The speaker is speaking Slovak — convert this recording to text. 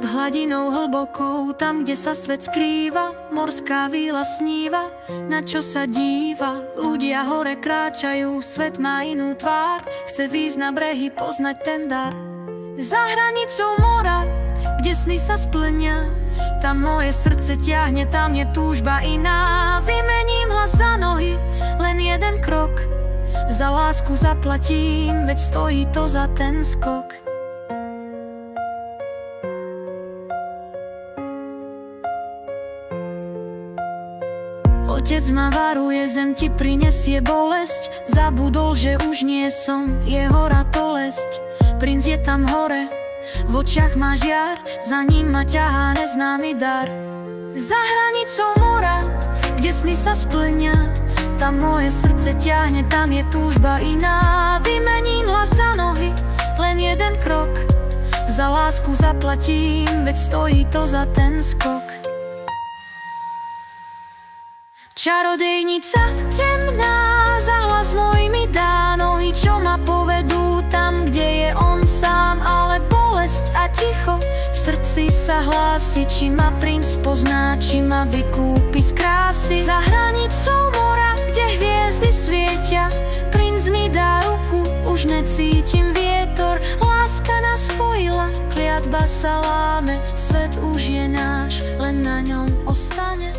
Pod hladinou hlbokou, tam, kde sa svet skrýva, morská víla sníva, na čo sa díva. Ľudia hore kráčajú, svet má inú tvár, chce výjsť na brehy, poznať ten dar. Za hranicou mora, kde sny sa splnia, tam moje srdce ťahne, tam je túžba iná. Vymením hlas za nohy, len jeden krok, za lásku zaplatím, veď stojí to za ten skok. Otec ma varuje, zem ti prinesie bolesť, zabudol, že už nie som jeho ratolesť. Princ je tam hore, v očiach má žiar, za ním ma ťahá neznámy dar. Za hranicou mora, kde sny sa splnia, tam moje srdce ťahne, tam je túžba iná. Vymením hlas za nohy, len jeden krok, za lásku zaplatím, veď stojí to za ten skok. Čarodejnica temná, za hlas môj mi dá nohy, čo ma povedú tam, kde je on sám. Ale bolesť a ticho v srdci sa hlási, či ma princ pozná, či ma vykúpi z krásy. Za hranicou mora, kde hviezdy svietia, princ mi dá ruku, už necítim vietor. Láska nás spojila, kliatba sa láme, svet už je náš, len na ňom ostane